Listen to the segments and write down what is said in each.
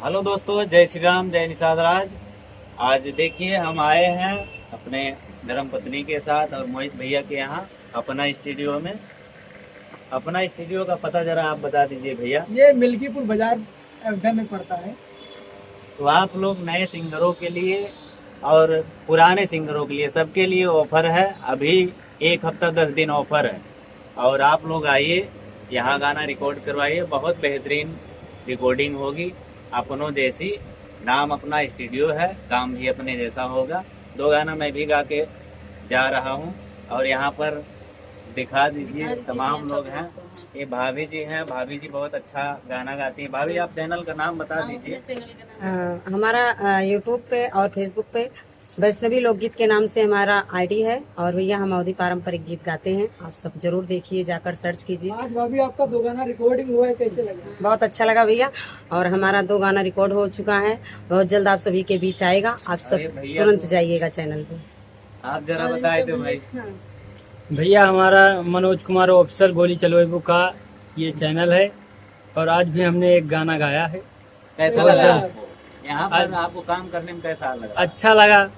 Hello दोस्तों, जय श्री राम, जय निषाद राज। आज देखिए हम आए हैं अपने धर्म पत्नी के साथ और मोहित भैया के यहाँ अपना स्टूडियो में। अपना स्टूडियो का पता जरा आप बता दीजिए भैया। ये मिल्कीपुर बाजार अयोध्या में पड़ता है। तो आप लोग नए सिंगरों के लिए और पुराने सिंगरों के लिए सबके लिए ऑफर है। अभी 1 हफ्ता 10 दिन ऑफर है और आप लोग आइए, यहाँ गाना रिकॉर्ड करवाइए। बहुत बेहतरीन रिकॉर्डिंग होगी अपनों जैसी। नाम अपना स्टूडियो है, काम भी अपने जैसा होगा। 2 गाना मैं भी गा के जा रहा हूँ और यहाँ पर दिखा दीजिए तमाम लोग हैं। ये भाभी जी हैं, भाभी जी बहुत अच्छा गाना गाती हैं। भाभी आप चैनल का नाम बता दीजिए। हमारा यूट्यूब पे और फेसबुक पे वैष्णवी लोकगीत के नाम से हमारा आईडी है और भैया हम अवधी पारंपरिक गीत गाते हैं। आप सब जरूर देखिए, जाकर सर्च कीजिए। आज भाभी आपका 2 गाना रिकॉर्डिंग हुआ है, कैसे लगा? बहुत अच्छा लगा भैया। और हमारा 2 गाना रिकॉर्ड हो चुका है, बहुत जल्द आप सभी के बीच आएगा। आप सब अरे भैया, तुरंत जाइएगा चैनल पे। आप जरा बताए तो भाई। भैया हमारा मनोज कुमार ऑफिसर गोली चलोबू का ये चैनल है और आज भी हमने एक गाना गाया है। कैसा लगा आपको? यहाँ पर आपको काम करने में कैसा लगा? अच्छा लगा।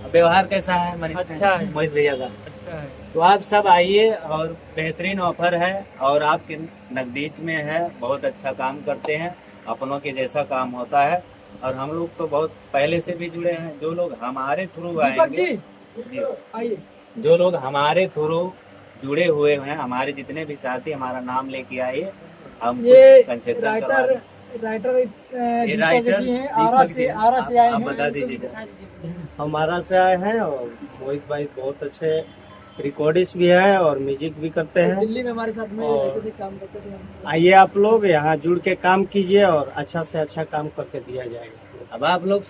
व्यवहार कैसा है अच्छा है। मोहित भैया का? अच्छा है। तो आप सब आइए और बेहतरीन ऑफर है और आपके नजदीक में है। बहुत अच्छा काम करते हैं, अपनों के जैसा काम होता है। और हम लोग तो बहुत पहले से भी जुड़े हैं। जो लोग हमारे थ्रू दीपक आएंगे, जी आइए। जो लोग हमारे थ्रू जुड़े हुए हैं, हमारे जितने भी साथी, हमारा नाम लेके आइए, हम ये कंसेशन राइटर ये दीपक राइटर जी हैं, आरा से आए आप हैं। बता दीजिए। हमारा से आए हैं और मोहित भाई बहुत अच्छे रिकॉर्डिस्ट भी है और म्यूजिक भी करते हैं। दिल्ली में हमारे साथ में और रहते थे, काम करते थे हम। आइए आप लोग यहाँ जुड़ के काम कीजिए और अच्छा से अच्छा काम करके दिया जाएगा। अब आप लोग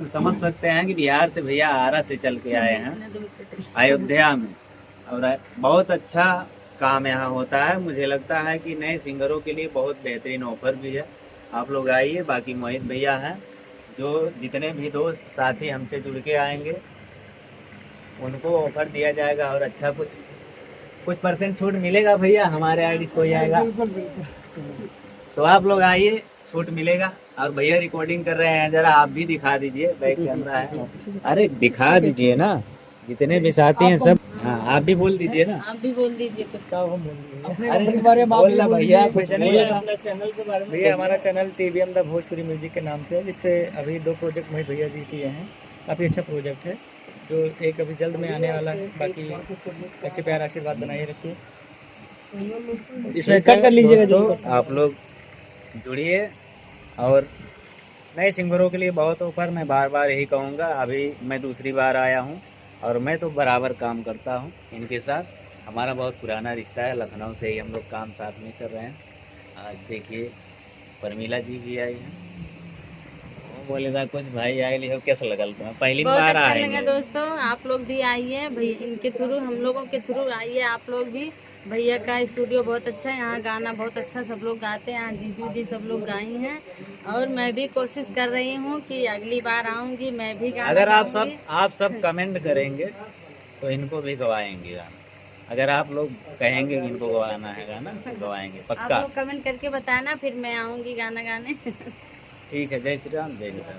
समझ सकते हैं कि बिहार से भैया आरा से चल के आए हैं अयोध्या में। और बहुत अच्छा काम यहाँ होता है। मुझे लगता है कि नए सिंगरों के लिए बहुत बेहतरीन ऑफर भी है। आप लोग आइए। बाकी मोहित भैया हैं, जो जितने भी दोस्त साथी हमसे जुड़ के आएंगे उनको ऑफर दिया जाएगा और अच्छा कुछ परसेंट छूट मिलेगा भैया। हमारे आईडी को आएगा बिल्कुल बिल्कुल। तो आप लोग आइए, छूट मिलेगा। और भैया रिकॉर्डिंग कर रहे हैं, जरा आप भी दिखा दीजिए। बैक कैमरा है, अरे दिखा दीजिए ना। जितने भी साथी हैं सब। हाँ, आप भी बोल दीजिए ना। आप भी बोल दीजिए कुछ। क्या हम अपने अरे कंपनी के बारे में आप बोल ना भी भैया, बोलिए। कुछ नहीं है। चैनल के बारे में भैया हमारा channel TVM the Bhojpuri music के नाम से है, जिसपे अभी 2 प्रोजेक्ट मोहित भैया जी किए हैं। काफ़ी अच्छा प्रोजेक्ट है, जो एक अभी जल्द में आने वाला है। बाकी ऐसे प्यार आशीर्वाद बनाए रखिए। इसमें कट कर लीजिएगा दोस्तों, आप लोग जुड़िए। और नए सिंगरों के लिए बहुत ऑफर, मैं बार बार यही कहूँगा। अभी मैं दूसरी बार आया हूँ और मैं तो बराबर काम करता हूँ इनके साथ। हमारा बहुत पुराना रिश्ता है, लखनऊ से ही हम लोग काम साथ में कर रहे हैं। आज देखिए परमीला जी भी आई हैं। वो बोलेगा कुछ भाई आए लियो, कैसा लगल तुम्हें? पहली बहुत बार अच्छा आएंगे। लगा दोस्तों। आप लोग भी आइए भैया, इनके थ्रू, हम लोगों के थ्रू आइए आप लोग भी। भैया का स्टूडियो बहुत अच्छा है, यहाँ गाना बहुत अच्छा सब लोग गाते हैं। यहाँ दीदी दी सब लोग गाई हैं और मैं भी कोशिश कर रही हूँ कि अगली बार आऊँगी मैं भी गाना अगर गाऊंगी। आप सब कमेंट करेंगे तो इनको भी गवाएंगे गाना। अगर आप लोग कहेंगे कि इनको गवाना है गाना तो गवाएंगे आप पक्का। लोग कमेंट करके बताना, फिर मैं आऊँगी गाना गाने। ठीक है। जय श्री राम, जय निषाद।